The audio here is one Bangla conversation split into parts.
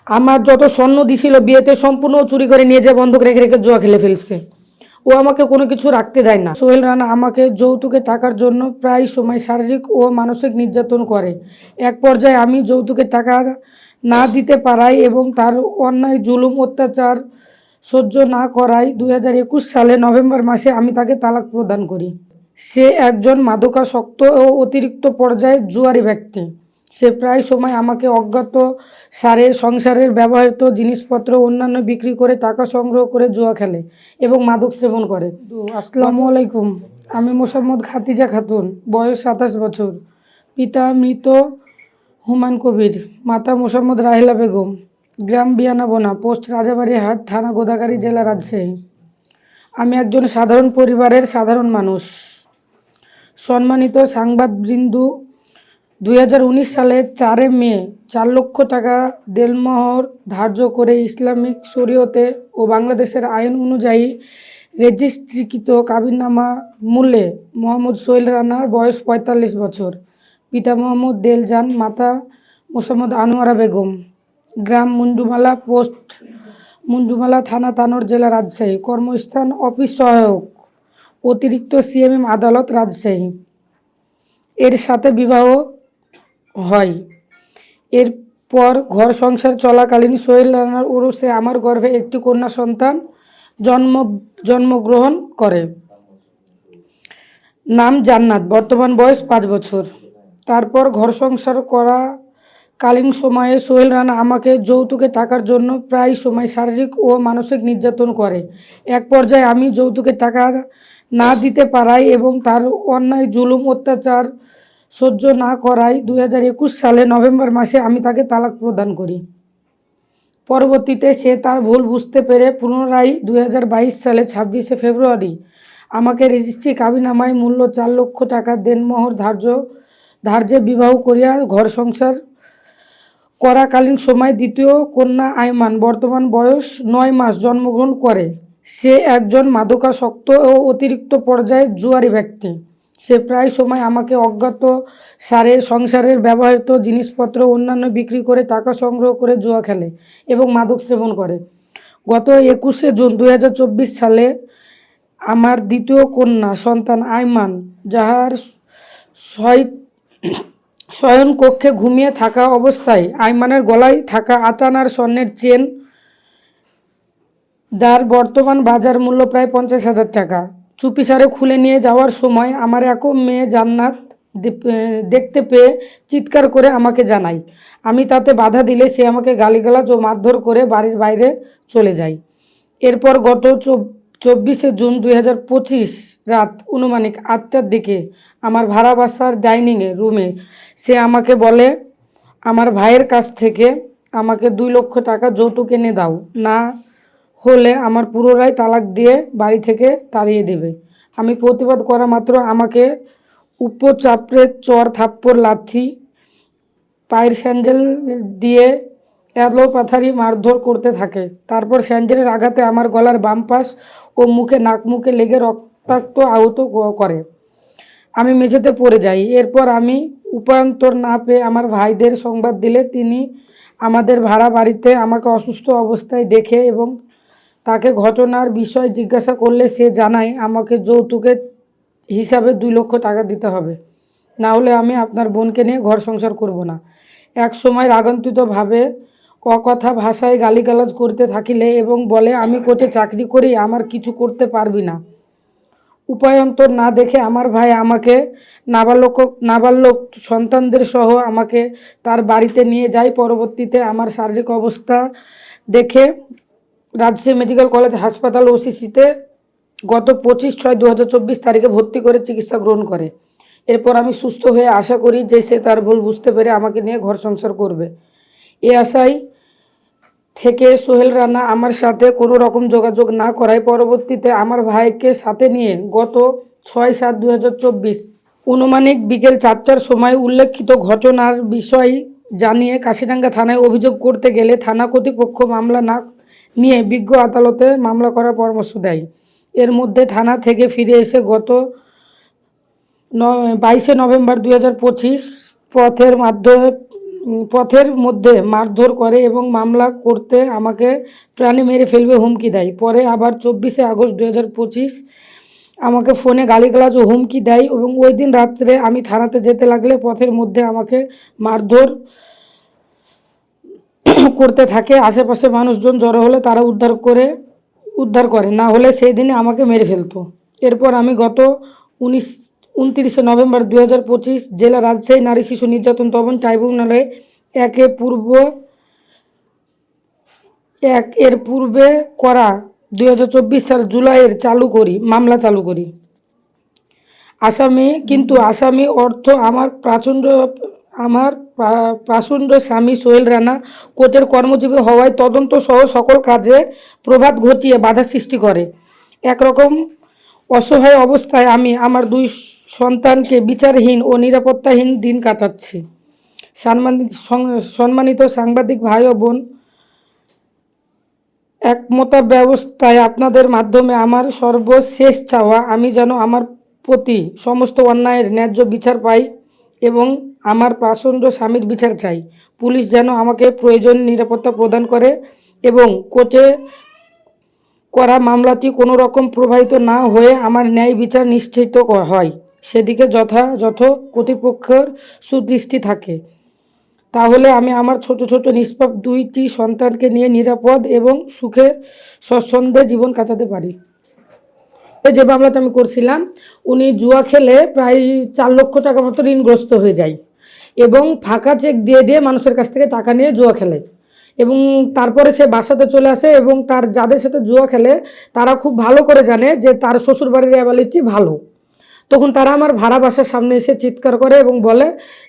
আমার যত স্বর্ণ দিছিল বিয়েতে সম্পূর্ণ চুরি করে নিয়ে যায়, বন্ধক রেখে রেখে জুয়া খেলে ফেলছে। ও আমাকে কোনো কিছু রাখতে দেয় না। সোহেল রানা আমাকে যৌতুকে টাকার জন্য প্রায় সময় শারীরিক ও মানসিক নির্যাতন করে। এক পর্যায়ে আমি যৌতুকের টাকা না দিতে পারাই এবং তার অন্যায় জুলুম অত্যাচার সহ্য না করায় 2021 সালে নভেম্বর মাসে আমি তাকে তালাক প্রদান করি। সে একজন মাদকাসক্ত ও অতিরিক্ত পর্যায়ে জুয়ারি ব্যক্তি। সে প্রায় সময় আমাকে অজ্ঞাত সারে সংসারের ব্যবহৃত জিনিসপত্র অন্যান্য বিক্রি করে টাকা সংগ্রহ করে জুয়া খেলে এবং মাদক সেবন করে। আসসালামু আলাইকুম। আমি মোসাম্মদ খাতিজা খাতুন, বয়স 27 বছর। পিতা মৃত হুমায়ুন কবির, মাতা মোসাম্মদ রাহেলা বেগম। গ্রাম বিয়ানাবোনা, পোস্ট রাজাবাড়িহাট, থানা গোদাগাড়ী, জেলা রাজশাহী। আমি একজন সাধারণ পরিবারের সাধারণ মানুষ। সম্মানিত সাংবাদিকবৃন্দ, 2019 সালে 4 মে 4 লক্ষ টাকা দেনমোহর ধার্য করে ইসলামিক শরীয়তে ও বাংলাদেশের আইন অনুযায়ী রেজিস্ট্রিকৃত কাবিননামা মূলে মোহাম্মদ সোহেল রানার বয়স 45 বছর। পিতা মোহাম্মদ দেলজান, মাতা মোসাম্মদ আনোয়ারা বেগম। গ্রাম মুন্ডুমালা, পোস্ট মুন্ডুমালা, থানা তানোর, জেলা রাজশাহী। কর্মস্থান অফিস সহায়ক, অতিরিক্ত সিএমএম আদালত, রাজশাহী। এর সাথে বিবাহ হয়। এরপর ঘর সংসার চলাকালীন সোহেল রানার ওরসে আমার গর্ভে একটি কন্যা সন্তান জন্মগ্রহণ করে। নাম জান্নাত। বর্তমান বয়স 5 বছর। তারপর ঘর সংসার করাকালীন সময়ে সোহেল রানা আমাকে যৌতুকে টাকার জন্য প্রায় সময় শারীরিক ও মানসিক নির্যাতন করে। এক পর্যায়ে আমি যৌতুকের টাকা না দিতে পারাই এবং তার অন্যায় জুলুম অত্যাচার সহ্য না করায় 2021 সালে নভেম্বর মাসে আমি তাকে তালাক প্রদান করি। পরবর্তীতে সে তার ভুল বুঝতে পেরে পুনরায় 2022 সালে 26শে ফেব্রুয়ারি আমাকে রেজিস্ট্রি কাবিননামায় মূল্য 4 লক্ষ টাকা দেনমোহর ধার্যে বিবাহ করিয়া ঘর সংসার করাকালীন সময় দ্বিতীয় কন্যা আইমান, বর্তমান বয়স 9 মাস, জন্মগ্রহণ করে। সে একজন মাদকাসক্ত ও অতিরিক্ত পর্যায়ে জুয়ারি ব্যক্তি। সে প্রায় সময় আমাকে অজ্ঞাত সারে সংসারের ব্যবহৃত জিনিসপত্র অন্যান্য বিক্রি করে টাকা সংগ্রহ করে জুয়া খেলে এবং মাদক সেবন করে। গত 21শে জুন 2024 সালে আমার দ্বিতীয় কন্যা সন্তান আইমান, যাহার শয়ন কক্ষে ঘুমিয়ে থাকা অবস্থায় আইমানের গলায় থাকা 8 আনার স্বর্ণের চেন, যার বর্তমান বাজার মূল্য প্রায় 50,000 টাকা, চুপিসারে খুলে নিয়ে যাওয়ার সময় আমার একক মেয়ে জান্নাত দেখতে পেয়ে চিৎকার করে আমাকে জানায়। আমি তাতে বাধা দিলে সে আমাকে গালিগালাজ ও মারধর করে বাড়ির বাইরে চলে যায়। এরপর গত 24শে জুন 2025 রাত আনুমানিক 8টার দিকে আমার ভাড়া বাসার ডাইনিং রুমে সে আমাকে বলে, আমার ভাইয়ের কাছ থেকে আমাকে 2 লক্ষ টাকা যৌতুক এনে দাও, না হলে আমার পুনরায় তালাক দিয়ে বাড়ি থেকে তাড়িয়ে দেবে। আমি প্রতিবাদ করা মাত্র আমাকে উপচাপড়ে চর, থাপ্পড়, লাথি, পায়ের স্যান্ডেল দিয়ে এলোপাথারি মারধর করতে থাকে। তারপর স্যান্ডেলের আঘাতে আমার গলার বাম পাশ ও নাক মুখে লেগে রক্তাক্ত আহত করে। আমি মেঝেতে পড়ে যাই। এরপর আমি উপায়ন্তর না পেয়ে আমার ভাইদের সংবাদ দিলে তিনি আমাদের ভাড়া বাড়িতে আমাকে অসুস্থ অবস্থায় দেখে এবং তাকে ঘটনার বিষয় জিজ্ঞাসা করলে সে জানায় আমাকে যৌতুকের হিসাবে 2 লক্ষ টাকা দিতে হবে, না হলে আমি আপনার বোনকে নিয়ে ঘর সংসার করব না। এক সময় রাগান্বিতভাবে অকথা ভাষায় গালিগালাজ করতে থাকিলে এবং বলে, আমি কোর্টে চাকরি করি, আমার কিছু করতে পারবি না। উপায়ন্তর না দেখে আমার ভাই আমাকে নাবালক সন্তানদের সহ আমাকে তার বাড়িতে নিয়ে যায়। পরবর্তীতে আমার শারীরিক অবস্থা দেখে রাজশাহী মেডিকেল কলেজ হাসপাতাল ওসিসিতে গত 25/6/2024 তারিখে ভর্তি করে চিকিৎসা গ্রহণ করে। এরপর আমি সুস্থ হয়ে আশা করি যে সে তার ভুল বুঝতে পেরে আমাকে নিয়ে ঘর সংসার করবে। এই আশায় থেকে সোহেল রানা আমার সাথে কোনো রকম যোগাযোগ না করায় পরবর্তীতে আমার ভাইকে সাথে নিয়ে গত 6/7/2024 আনুমানিক বিকেল 4টার সময় উল্লেখিত ঘটনার বিষয় জানিয়ে কাশিরাঙ্গা থানায় অভিযোগ করতে গেলে থানা কর্তৃপক্ষ মামলা না নিয়ে বিজ্ঞ আদালতে মামলা করার পরামর্শ দেয়। এর মধ্যে থানা থেকে ফিরে এসে গত 22শে নভেম্বর 2025 পথের মধ্যে মারধর করে এবং মামলা করতে আমাকে প্রাণে মেরে ফেলবে হুমকি দেয়। পরে আবার 24শে আগস্ট 2025 আমাকে ফোনে গালিগালাজ ও হুমকি দেয় এবং ওই দিন রাত্রে আমি থানাতে যেতে লাগলে পথের মধ্যে আমাকে মারধর করতে থাকে। আশেপাশে মানুষজন জড়ো হলে তারা উদ্ধার করে, না হলে সেই দিনে আমাকে মেরে ফেলতো। এরপর আমি গত 29শে নভেম্বর 2025 জেলা রাজশাহী নারী শিশু নির্যাতন দমন ট্রাইব্যুনালে এর পূর্বে করা 2024 সাল জুলাইয়ের মামলা চালু করি। আসামি অর্থ আমার প্রাচণ্ড স্বামী সোহেল রানা কোর্টের কর্মজীবী হওয়ায় তদন্ত সহ সকল কাজে প্রভাব ঘটিয়ে বাধা সৃষ্টি করে। একরকম অসহায় অবস্থায় আমি আমার 2 সন্তানকে বিচারহীন ও নিরাপত্তাহীন দিন কাটাচ্ছি। সম্মানিত সাংবাদিক ভাই ও বোন, একমতা ব্যবস্থায় আপনাদের মাধ্যমে আমার সর্বশেষ চাওয়া, আমি যেন আমার প্রতি সমস্ত অন্যায়ের ন্যায্য বিচার পাই এবং আমার প্রাচণ্ড স্বামীর বিচার চাই। পুলিশ যেন আমাকে প্রয়োজনীয় নিরাপত্তা প্রদান করে এবং কোর্টে করা মামলাটি কোনো রকম প্রভাবিত না হয়ে আমার ন্যায় বিচার নিশ্চিত হয়, সেদিকে যথাযথ কর্তৃপক্ষের সুদৃষ্টি থাকে। তাহলে আমি আমার ছোট ছোট নিষ্পাপ 2টি সন্তানকে নিয়ে নিরাপদ এবং সুখে স্বচ্ছন্দে জীবন কাটাতে পারি। যে মামলাটা আমি করছিলাম, উনি জুয়া খেলে প্রায় 4 লক্ষ টাকা মতো ঋণগ্রস্ত হয়ে যায় এবং ফাঁকা চেক দিয়ে দিয়ে মানুষের কাছ থেকে টাকা নিয়ে জুয়া খেলে এবং তারপরে সে বাসাতে চলে আসে এবং তার যাদের সাথে জুয়া খেলে তারা খুব ভালো করে জানে যে তার শ্বশুরবাড়ির অ্যাবিলিটি ভালো। তখন তারা আমার ভাড়া বাসার সামনে এসে চিৎকার করে এবং বলে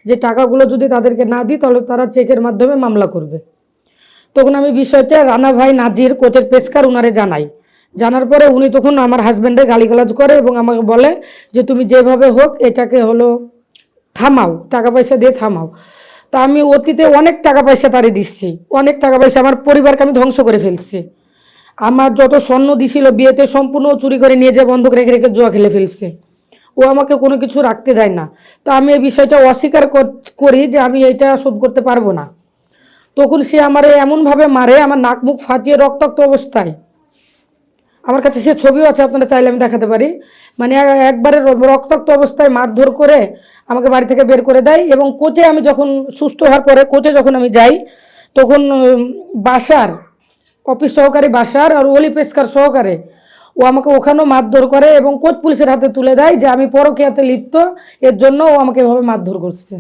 যে টাকাগুলো যদি তাদেরকে না দিই তাহলে তারা চেকের মাধ্যমে মামলা করবে। তখন আমি বিষয়টা রানা ভাই নাজির কোর্টের পেশকার উনারে জানার পরে উনি তখন আমার হাজব্যান্ডে গালিগালাজ করে এবং আমাকে বলে যে তুমি যেভাবে হোক এটাকে থামাও, টাকা পয়সা দিয়ে থামাও। তা আমি অতীতে অনেক টাকা পয়সা তারে দিচ্ছি, অনেক টাকা পয়সা, আমার পরিবারকে আমি ধ্বংস করে ফেলছি। আমার যত স্বর্ণ দিছিল বিয়েতে সম্পূর্ণ চুরি করে নিয়ে যেয়ে বন্ধক রেখে রেখে জুয়া খেলে ফেলছে। ও আমাকে কোনো কিছু রাখতে দেয় না। তো আমি এই বিষয়টা অস্বীকার করি যে আমি এটা শোধ করতে পারবো না। তখন সে আমার এমনভাবে মারে, আমার নাক মুখ ফাটিয়ে রক্তাক্ত অবস্থায়, আমার কাছে সে ছবিও আছে, আপনারা চাইলে আমি দেখাতে পারি, মানে একবারে রক্তাক্ত অবস্থায় মারধর করে আমাকে বাড়ি থেকে বের করে দেয়। এবং কোর্টে আমি যখন সুস্থ হওয়ার পরে কোর্টে যখন আমি যাই তখন অফিস সহকারী বাসার আর ওলি পেশকার সহকারে ও আমাকে ওখানেও মারধর করে এবং কোর্ট পুলিশের হাতে তুলে দেয় যে আমি পরকীয়াতে লিপ্ত, এর জন্য ও আমাকে এভাবে মারধর করছে।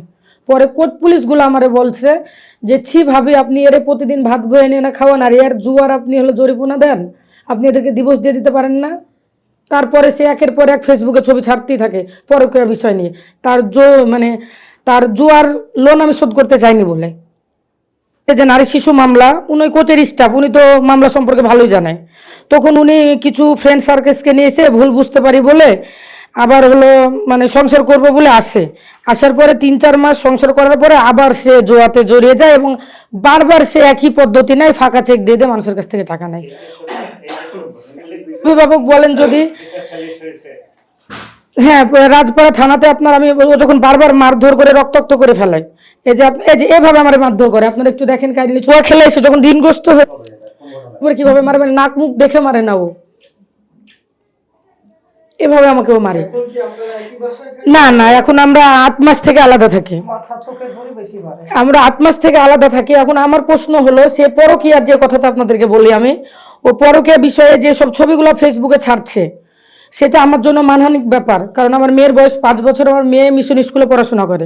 পরে কোর্ট পুলিশগুলো আমারে বলছে যে ছি ভাবি, আপনি এর প্রতিদিন ভাত বয়ে নিয়ে না খাওয়ান আর এর জুয়ার আপনি জরিমানা দেন, আপনি এদেরকে ডিভোর্স দিয়ে দিতে পারেন না। তারপরে সে একের পর এক ফেসবুকে ছবি ছাড়তেই থাকে পরকীয়া বিষয় নিয়ে। তার জুয়ার লোন আমি শোধ করতে চাইনি বলে। এই যে নারী শিশু মামলা, উনি কোর্টের স্টাফ, উনি তো মামলা সম্পর্কে ভালোই জানে। তখন উনি কিছু ফ্রেন্ড সার্কেলসকে নিয়ে এসে ভুল বুঝতে পারি বলে আবার সংসার করবো বলে আসার পরে 3-4 মাস সংসার করার পরে আবার সে জোয়াতে জড়িয়ে যায় এবং বারবার সে একই পদ্ধতি নেয়, ফাঁকা চেক দিয়ে দিয়ে মানুষের কাছ থেকে টাকা নেয়। অভিভাবক বলেন যদি, হ্যাঁ, রাজপাড়া থানাতে ও যখন বারবার মারধর করে রক্তাক্ত করে ফেলে, এই যে এভাবে আমার মারধর করে, আপনারা একটু দেখেন কাইন্ডলি। জুয়া খেলে এসে যখন ঋণগ্রস্ত হয়ে কিভাবে মারে, মানে নাক মুখ দেখে মারে না, ও এভাবে আমাকে ও মারে। না, এখন আমরা 8 মাস থেকে আলাদা থাকি। আমরা 8 মাস থেকে আলাদা থাকি। এখন আমার প্রশ্ন হলো, সে পরকীয়ার যে কথাটা আপনাদেরকে বলি আমি, ও পরকীয়া বিষয়ে যে সব ছবিগুলো ফেসবুকে ছাড়ছে সেটা আমার জন্য মানহানিক ব্যাপার। কারণ আমার মেয়ের বয়স 5 বছর, আমার মেয়ে মিশন স্কুলে পড়াশোনা করে,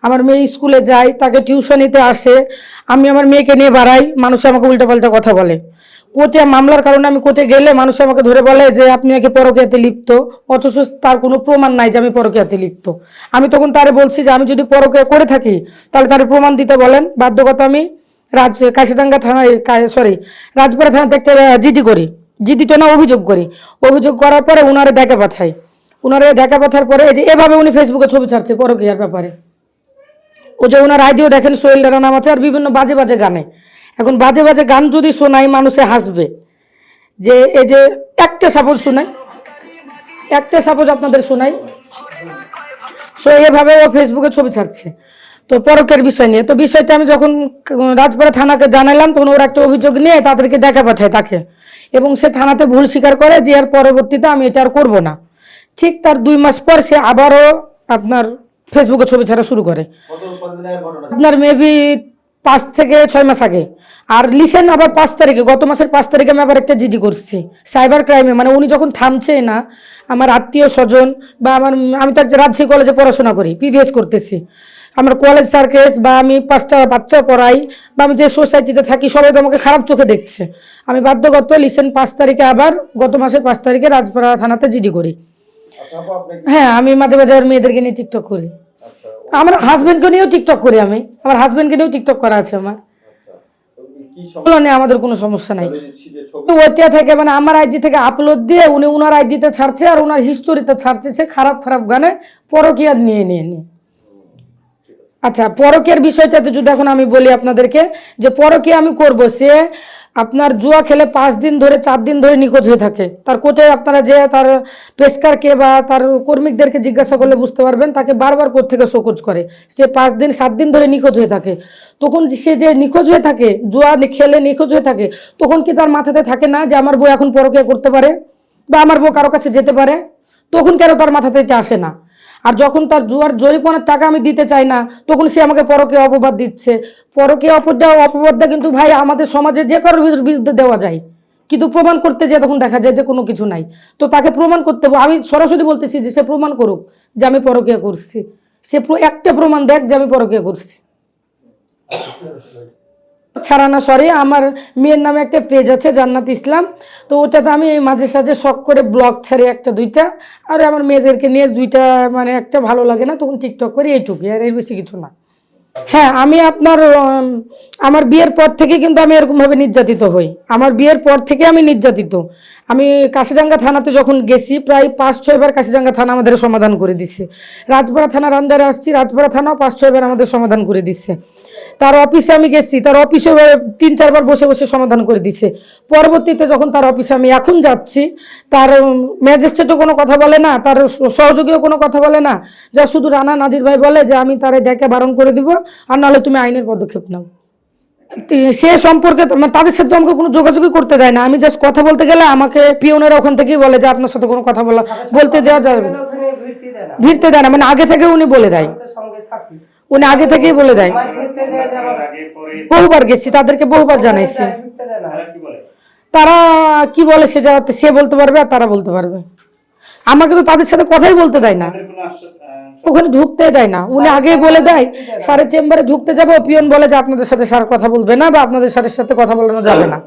আমার মেয়ে স্কুলে যায়, তাকে টিউশনিতে আসে, আমি আমার মেয়েকে নিয়ে বাড়াই, মানুষ আমাকে উল্টাপাল্টা কথা বলে। কোর্টে মামলার কারণে আমি কোর্টে গেলে মানুষ আমাকে ধরে বলে যে আপনি একে পরকীয়াতে লিপ্ত, অথচ তার কোনো প্রমাণ নাই যে আমি পরকীয়াতে লিপ্ত। আমি তখন তারে বলছি যে আমি যদি পরকীয়া করে থাকি তাহলে তারে প্রমাণ দিতে বলেন। বাধ্যকতা আমি কাশিডাঙ্গা থানায় রাজপাড়া থানাতে একটা জিডি তো না, অভিযোগ করার পরে উনারে দেখা পাঠার পরে এই যে এভাবে উনি ফেসবুকে ছবি ছাড়ছে পরকীয়ার ব্যাপারে। ও যে ওনার আইডিও দেখেন, সোহেল রানা নাম আছে, আর বিভিন্ন বাজে বাজে গানে। এখন বাজে বাজে গান যদি শোনাই মানুষে হাসবে। যে এই যে একটা সাপোজ আপনাদের শোনাই, এভাবে ও ফেসবুকে ছবি ছাড়ছে। তো পরকের বিষয় নিয়ে, তো বিষয়টা আমি যখন রাজপাড়া থানাকে জানালাম তখন ওরা একটা অভিযোগ নিয়ে তাদেরকে ডেকে পাঠায় তাকে, এবং সে থানাতে ভুল স্বীকার করে যে এর পরবর্তীতে আমি এটা আর করবো না। ঠিক তার 2 মাস পর সে আবারও আপনার ফেসবুকে ছবি ছাড়া শুরু করে, আপনার মেবি 5 থেকে 6 মাস আগে। আর লিসেন আবার 5 তারিখে, গত মাসের 5 তারিখে আমি আবার একটা জিডি করছি সাইবার ক্রাইমে, মানে উনি যখন থামছে না, আমার আত্মীয় স্বজন বা আমি তো একটা রাজশাহী কলেজে পড়াশোনা করি, পিভিএস করতেছি, আমার কলেজ সার্কেস বা আমি 5টা বাচ্চা পড়াই বা আমি যে সোসাইটিতে থাকি সবাই তো আমাকে খারাপ চোখে দেখছে। আমি বাধ্যগত লিসেন 5 তারিখে আবার গত মাসের 5 তারিখে রাজপাড়া থানাতে জিডি করি। হ্যাঁ, আমি মাঝে মাঝে আমার মেয়েদেরকে নিয়ে টিকটক করি, আমার হাজবেন্ডকে নিয়েও টিকটক করি, আমি আমার হাজবেন্ডকে নিয়েও টিকটক করা আছে আমার, আমাদের কোনো সমস্যা নাই। ওইটা থেকে মানে আমার আইডি থেকে আপলোড দিয়ে উনি উনার আইডিতে ছাড়ছে আর উনার হিস্টোরিতে ছাড়ছে সে খারাপ খারাপ গানে পরকীয়া নিয়ে নিয়ে নিয়ে। আচ্ছা, পরকীয়ার বিষয়টাতে যদি এখন আমি বলি আপনাদেরকে যে পরকীয়া আমি করব, সে আপনার জুয়া খেলে 5 দিন ধরে 4 দিন ধরে নিখোঁজ হয়ে থাকে। তার কোচে আপনারা যে তার পেশকারকে বা তার কর্মীদেরকে জিজ্ঞাসা করলে বুঝতে পারবেন, তাকে বারবার কোথা থেকে শোকজ করে, সে 5 দিন 7 দিন ধরে নিখোঁজ হয়ে থাকে। তখন সে যে নিখোঁজ হয়ে থাকে, জুয়া খেলে নিখোঁজ হয়ে থাকে, তখন কি তার মাথাতে থাকে না যে আমার বউ এখন পরকীয়া করতে পারে বা আমার বউ কারো কাছে যেতে পারে? তখন কেন তার মাথাতে এটা আসে না? আর যখন তার জুয়ার জরিমানার টাকা আমি দিতে চাই না, তখন সে আমাকে পরকীয়া অপবাদ দিচ্ছে। পরকীয়া অপবাদটা কিন্তু ভাই আমাদের সমাজে যে কারোর বিরুদ্ধে দেওয়া যায়, কিন্তু প্রমাণ করতে যে তখন দেখা যায় যে কোনো কিছু নাই। তো তাকে প্রমাণ করতে হবে, আমি সরাসরি বলতেছি যে সে প্রমাণ করুক যে আমি পরকীয়া করছি, সে একটা প্রমাণ দেখ যে আমি পরকীয়া করছি। ছাড়া না, সরি, আমার মেয়ের নামে একটা পেজ আছে জান্নাত ইসলাম, তো ওটাতে আমি মাঝে সাঝে শখ করে ব্লগ ছাড়ি 1-2টা, আর আমার মেয়েদেরকে নিয়ে 2টা, মানে একটা ভালো লাগে না তখন টিকটক করি, এইটুকুই, আর এর বেশি কিছু না। হ্যাঁ, আমি আপনার আমার বিয়ের পর থেকে কিন্তু আমি এরকমভাবে নির্যাতিত হই, আমার বিয়ের পর থেকে আমি নির্যাতিত। আমি কাশিরাঙ্গা থানাতে যখন গেছি প্রায় 5-6 বার কাশিরাঙ্গা থানা আমাদের সমাধান করে দিচ্ছে। রাজপাড়া থানার আন্ডারে আসছি, রাজপাড়া থানাও 5-6 বার আমাদের সমাধান করে দিচ্ছে। তার অফিসে আমি গেছি, তার অফিসে 3-4 বার বসে বসে সমাধান করে দিচ্ছে। পরবর্তীতে যখন তার অফিসে আমি এখন যাচ্ছি, তার ম্যাজিস্ট্রেটও কোনো কথা বলে না, তার সহযোগীও কোনো কথা বলে না, যা শুধু রানা নাজির ভাই বলে যে আমি তারে ডেকে বারণ করে দিব, আর নাহলে তুমি আইনের পদক্ষেপ নাও। সে সম্পর্কে মানে তাদের সাথে আমাকে কোনো যোগাযোগই করতে দেয় না। আমি জাস্ট কথা বলতে গেলে আমাকে পিওনেরা ওখান থেকেই বলে যে আপনার সাথে কোনো কথা বলতে দেওয়া যাবে না, ভিড়তে দেয় না, মানে আগে থেকে উনি বলে দেয়, উনি আগে থেকেই বলে দেয়। বহুবার গেছি, তাদেরকে বহুবার জানাইছি, তারা কি বলে সেটা সে বলতে পারবে আর তারা বলতে পারবে। আমাকে তো তাদের সাথে কথাই বলতে দেয় না, ওখানে ঢুকতে দেয় না, উনি আগেই বলে দেয় স্যারের চেম্বারে ঢুকতে যাবো, পিয়ন বলে যে আপনাদের সাথে স্যার কথা বলবে না বা আপনাদের স্যারের সাথে কথা বলানো যাবে না।